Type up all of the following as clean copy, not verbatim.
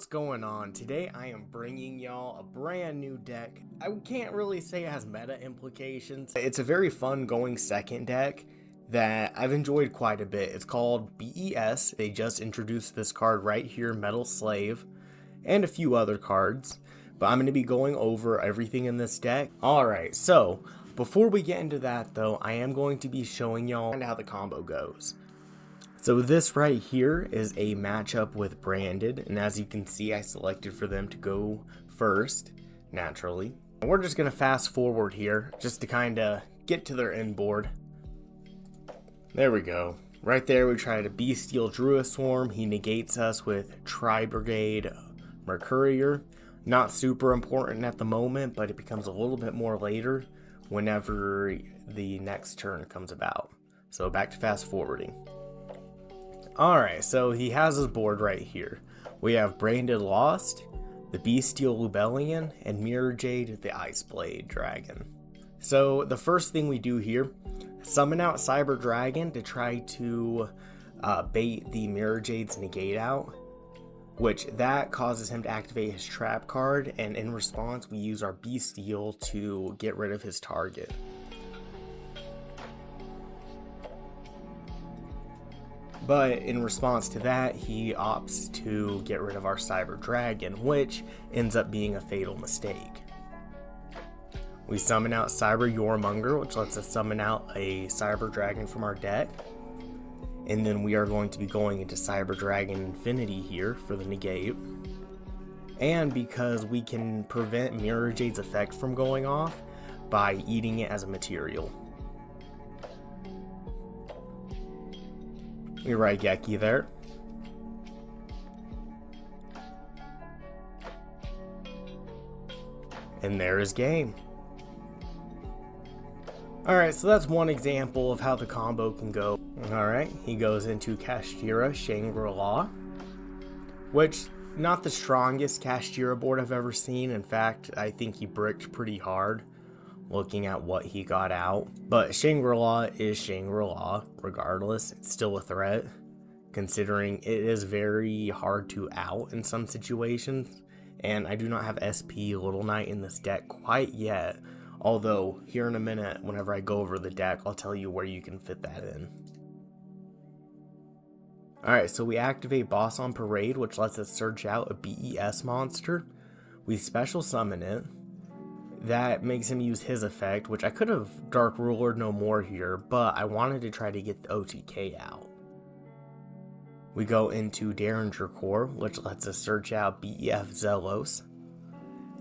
What's going on? Today I am bringing y'all a brand new deck. I can't really say it has meta implications. It's a very fun going second deck that I've enjoyed quite a bit. It's called B.E.S. They just introduced this card right here, Metal Slave, and a few other cards. But I'm going to be going over everything in this deck. Alright, so before we get into that though, I am going to be showing y'all how the combo goes. So this right here is a matchup with Branded, and as you can see, I selected for them to go first, naturally. And we're just going to fast forward here, just to kind of get to their end board. There we go. Right there, we try to B-Steal Druid Swarm. He negates us with Tri-Brigade Mercurier. Not super important at the moment, but it becomes a little bit more later whenever the next turn comes about. So back to fast forwarding. Alright, so he has his board right here. We have Branded Lost, the B.E.S Lubellion, and Mirror Jade, the Ice Blade Dragon. So the first thing we do here, summon out Cyber Dragon to try to bait the Mirror Jade's negate out, which that causes him to activate his trap card, and in response we use our B.E.S to get rid of his target. But in response to that, he opts to get rid of our Cyber Dragon, which ends up being a fatal mistake. We summon out Cyber Yoremonger, which lets us summon out a Cyber Dragon from our deck. And then we are going to be going into Cyber Dragon Infinity here for the negate. And because we can prevent Mirror Jade's effect from going off by eating it as a material. We Raigeki there. And there is game. Alright, so that's one example of how the combo can go. Alright, he goes into Kashtira Shangri-La, which, not the strongest Kashtira board I've ever seen. In fact, I think he bricked pretty hard looking at what he got out. But Shangri-La is Shangri-La, regardless. It's still a threat, considering it is very hard to out in some situations. And I do not have SP Little Knight in this deck quite yet. Although, here in a minute, whenever I go over the deck, I'll tell you where you can fit that in. Alright, so we activate Boss on Parade, which lets us search out a B.E.S monster. We special summon it. That makes him use his effect, which I could have Dark Rulered no more here, but I wanted to try to get the OTK out. We go into Derringer Core, which lets us search out B.E.F Zelos.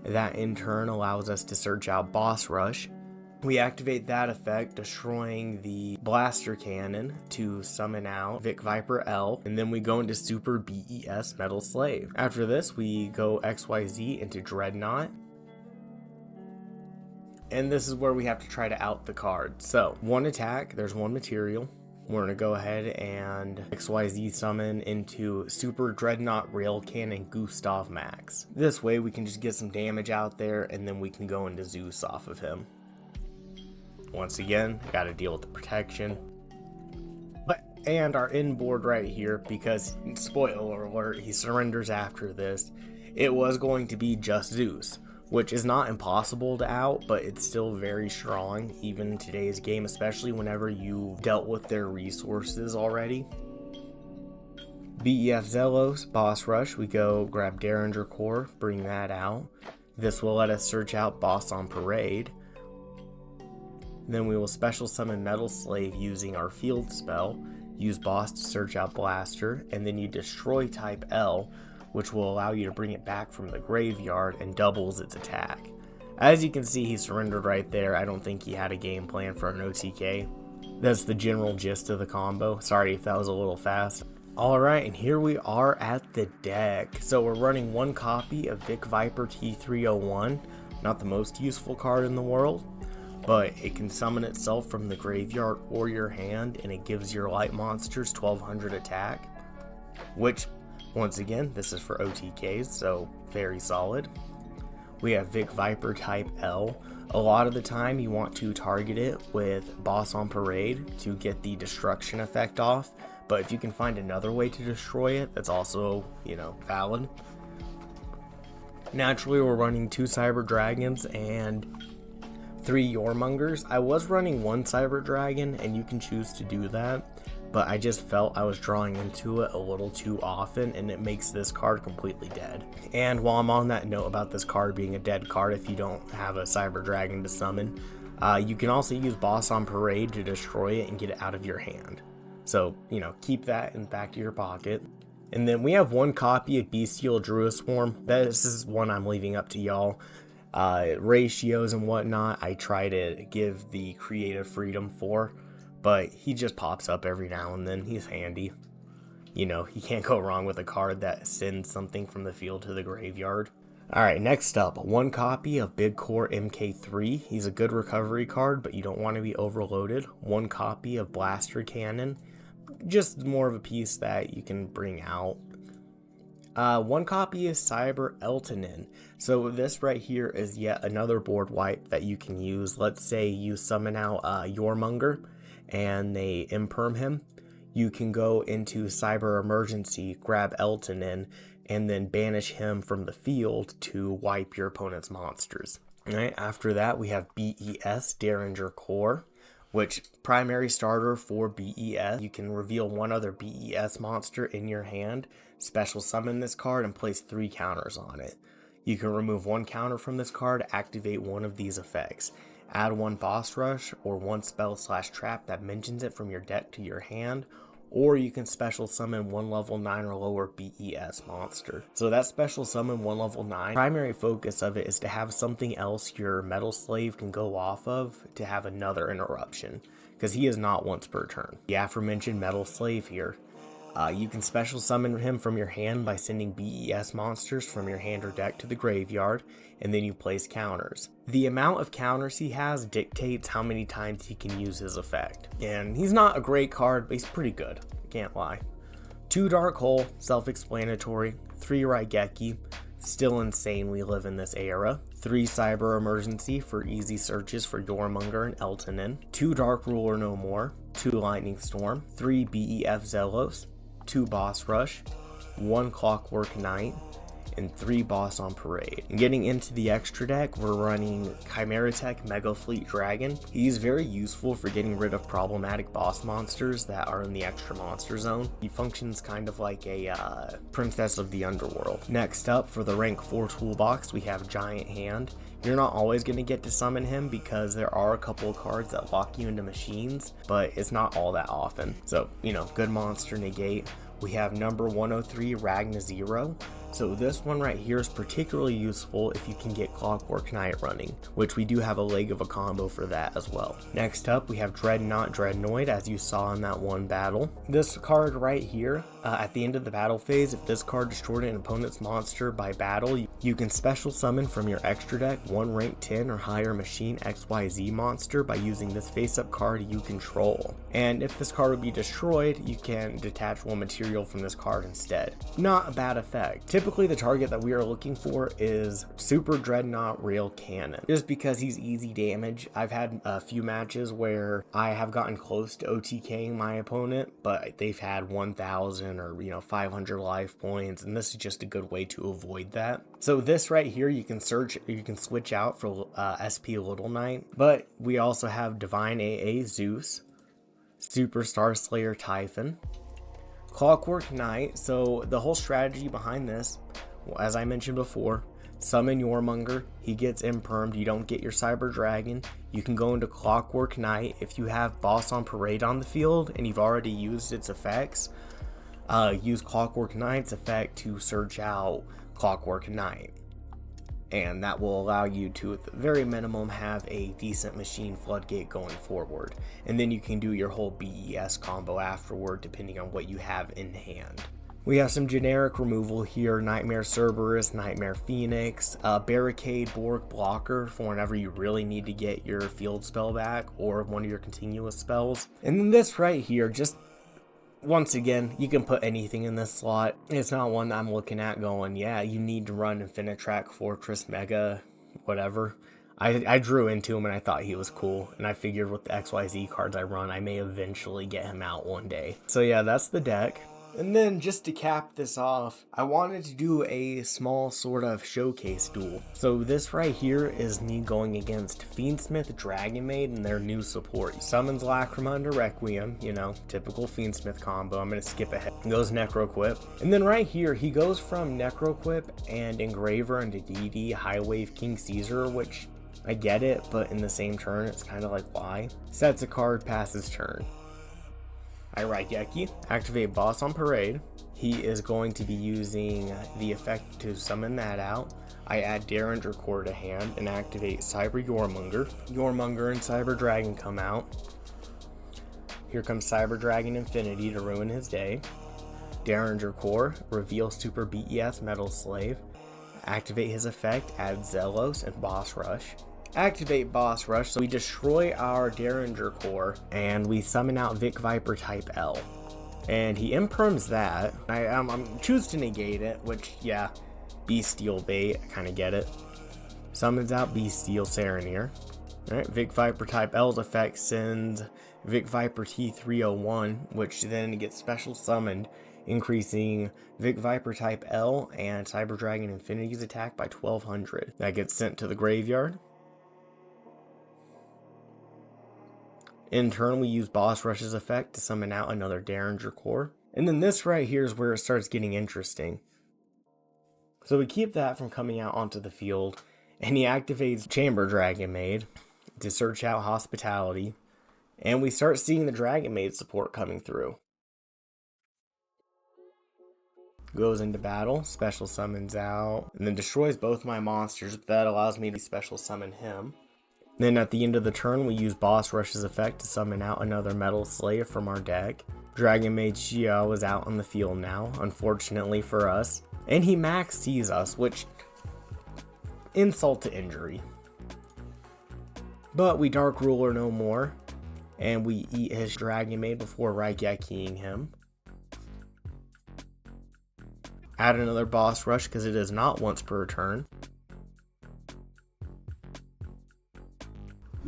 That in turn allows us to search out Boss Rush. We activate that effect, destroying the Blaster Cannon to summon out Vic Viper L, and then we go into Super B.E.S Metal Slave. After this, we go XYZ into Dreadnought. And this is where we have to try to out the card. So, one attack, there's one material. We're going to go ahead and XYZ summon into Super Dreadnought Rail Cannon Gustav Max. This way we can just get some damage out there, and then we can go into Zeus off of him. Once again, got to deal with the protection. And our end board right here, because, spoiler alert, he surrenders after this. It was going to be just Zeus, which is not impossible to out, but it's still very strong, even in today's game, especially whenever you've dealt with their resources already. B.E.F Zelos, Boss Rush, we go grab Derringer Core, bring that out. This will let us search out Boss on Parade. Then we will special summon Metal Slave using our field spell, use Boss to search out Blaster, and then you destroy type L, which will allow you to bring it back from the graveyard and doubles its attack. As you can see, he surrendered right there. I don't think he had a game plan for an OTK. That's the general gist of the combo. Sorry if that was a little fast. Alright, and here we are at the deck. So we're running one copy of Vic Viper T301. Not the most useful card in the world, but it can summon itself from the graveyard or your hand, and it gives your light monsters 1200 attack, which, once again, this is for OTKs, so very solid. We have Vic Viper type L. A lot of the time you want to target it with Boss on Parade to get the destruction effect off, but if you can find another way to destroy it, that's also, valid. Naturally, we're running 2 Cyber Dragons and 3 Yormongers. I was running 1 Cyber Dragon, and you can choose to do that, but I just felt I was drawing into it a little too often, and it makes this card completely dead. And while I'm on that note about this card being a dead card if you don't have a Cyber Dragon to summon, you can also use Boss on Parade to destroy it and get it out of your hand. So, keep that in the back of your pocket. And then we have 1 copy of Bestial Druid Swarm. This is one I'm leaving up to y'all. Ratios and whatnot, I try to give the creative freedom for, but he just pops up every now and then. He's handy. You can't go wrong with a card that sends something from the field to the graveyard. Alright, next up, 1 copy of Big Core MK3. He's a good recovery card, but you don't want to be overloaded. 1 copy of Blaster Cannon. Just more of a piece that you can bring out. 1 copy is Cyber Eltonin. So this right here is yet another board wipe that you can use. Let's say you summon out Yormonger and they imperm him. You can go into Cyber Emergency, grab Eltonin, and then banish him from the field to wipe your opponent's monsters. Alright, after that we have B.E.S, Derringer Core, which primary starter for B.E.S. You can reveal 1 other B.E.S monster in your hand, special summon this card, and place 3 counters on it. You can remove 1 counter from this card, activate 1 of these effects. Add 1 boss rush or 1 spell/trap that mentions it from your deck to your hand, or you can special summon 1 level 9 or lower B.E.S monster. So that special summon 1 level 9, primary focus of it is to have something else your Metal Slave can go off of to have another interruption, because he is not once per turn. The aforementioned Metal Slave here. You can special summon him from your hand by sending B.E.S monsters from your hand or deck to the graveyard, and then you place counters. The amount of counters he has dictates how many times he can use his effect. And he's not a great card, but he's pretty good, can't lie. 2 Dark Hole, self-explanatory. 3 Raigeki, still insane we live in this era. 3 Cyber Emergency for easy searches for Yormonger and Eltonin. 2 Dark Ruler No More. 2 Lightning Storm. 3 B.E.F Zelos. 2 Boss Rush. 1 Clockwork Knight. And 3 Boss on Parade. And getting into the extra deck, we're running Chimera Tech Mega Fleet Dragon. He's very useful for getting rid of problematic boss monsters that are in the extra monster zone. He functions kind of like a Princess of the Underworld. Next up, for the rank 4 toolbox, we have Giant Hand. You're not always going to get to summon him because there are a couple of cards that lock you into machines, but it's not all that often. So, good monster negate. We have number 103, Ragna Zero. So this one right here is particularly useful if you can get Clockwork Knight running, which we do have a leg of a combo for that as well. Next up, we have Dreadnought Dreadnoid, as you saw in that one battle. This card right here, at the end of the battle phase, if this card destroyed an opponent's monster by battle, you can special summon from your extra deck 1 rank 10 or higher machine XYZ monster by using this face-up card you control. And if this card would be destroyed, you can detach 1 material from this card instead. Not a bad effect. Typically the target that we are looking for is Super Dreadnought Rail Cannon, just because he's easy damage. I've had a few matches where I have gotten close to OTKing my opponent, but they've had 1,000 or 500 life points, and this is just a good way to avoid that. So this right here, you can switch out for SP Little Knight, but we also have Divine AA Zeus, Super Star Slayer Typhon, Clockwork Knight. So the whole strategy behind this, as I mentioned before, summon Yormonger, he gets impermed, you don't get your Cyber Dragon, you can go into Clockwork Knight. If you have Boss on Parade on the field and you've already used its effects, use Clockwork Knight's effect to search out Clockwork Knight. And that will allow you to, at the very minimum, have a decent machine floodgate going forward. And then you can do your whole B.E.S combo afterward, depending on what you have in hand. We have some generic removal here: Nightmare Cerberus, Nightmare Phoenix, Barricade Borg Blocker for whenever you really need to get your field spell back or one of your continuous spells. And then this right here, just once again, you can put anything in this slot. It's not one that I'm looking at going, yeah, you need to run Infinitrack Fortress Mega, whatever. I drew into him and I thought he was cool, and I figured with the XYZ cards I run, I may eventually get him out one day. So yeah, that's the deck. And then just to cap this off, I wanted to do a small sort of showcase duel. So this right here is me going against Fiendsmith Dragon Maid and their new support. He summons Lacrima into Requiem, you know, typical Fiendsmith combo. I'm gonna skip ahead. He goes Necroquip. And then right here, he goes from Necroquip and Engraver into DD High Wave King Caesar, which I get it, but in the same turn, it's kind of like why? Sets a card, passes turn. I Raigeki, activate Boss on Parade. He is going to be using the effect to summon that out. I add Derringer Core to hand and activate Cyber Yormonger. Yormonger and Cyber Dragon come out. Here comes Cyber Dragon Infinity to ruin his day. Derringer Core, reveal Super B.E.S Metal Slave. Activate his effect, add Zelos and Boss Rush. Activate Boss Rush, so we destroy our Derringer Core and we summon out Vic Viper type L. And he imperms that. I'm choose to negate it, which, yeah, Beasteel bait, I kind of get it. Summons out Beasteel Serenir. Alright, Vic Viper type L's effect sends Vic Viper T301, which then gets special summoned, increasing Vic Viper type L and Cyber Dragon Infinity's attack by 1200. That gets sent to the graveyard. In turn, we use Boss Rush's effect to summon out another Derringer Core. And then this right here is where it starts getting interesting. So we keep that from coming out onto the field, and he activates Chamber Dragon Maid to search out Hospitality. And we start seeing the Dragon Maid support coming through. Goes into battle, special summons out, and then destroys both my monsters. That allows me to special summon him. Then at the end of the turn, we use Boss Rush's effect to summon out another Metal Slave from our deck. Dragon Maid Xiao is out on the field now, unfortunately for us. And he max sees us, which, insult to injury. But we Dark Ruler no more, and we eat his Dragon Maid before Raigekiing him. Add another Boss Rush because it is not once per turn.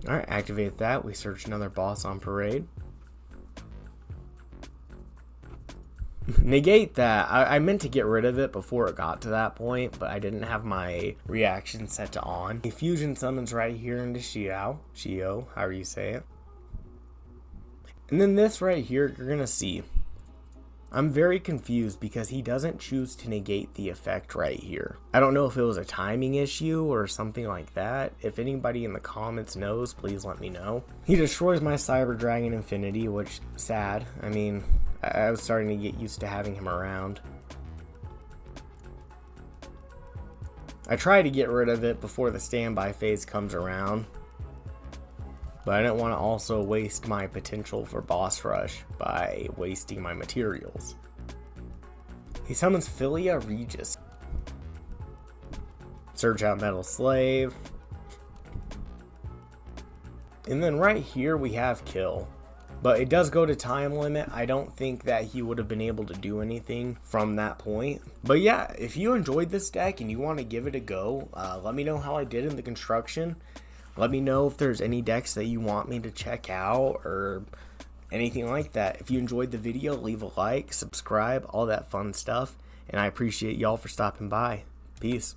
Alright, activate that. We search another boss on Parade. Negate that. I meant to get rid of it before it got to that point, but I didn't have my reaction set to on. A fusion summons right here into Shio, however you say it. And then this right here, you're gonna see. I'm very confused because he doesn't choose to negate the effect right here. I don't know if it was a timing issue or something like that. If anybody in the comments knows, please let me know. He destroys my Cyber Dragon Infinity, which, sad. I mean, I was starting to get used to having him around. I try to get rid of it before the standby phase comes around, but I didn't want to also waste my potential for Boss Rush by wasting my materials. He summons Philia Regis. Search out Metal Slave. And then right here we have Kill. But it does go to time limit. I don't think that he would have been able to do anything from that point. But yeah, if you enjoyed this deck and you want to give it a go, let me know how I did in the construction. Let me know if there's any decks that you want me to check out or anything like that. If you enjoyed the video, leave a like, subscribe, all that fun stuff. And I appreciate y'all for stopping by. Peace.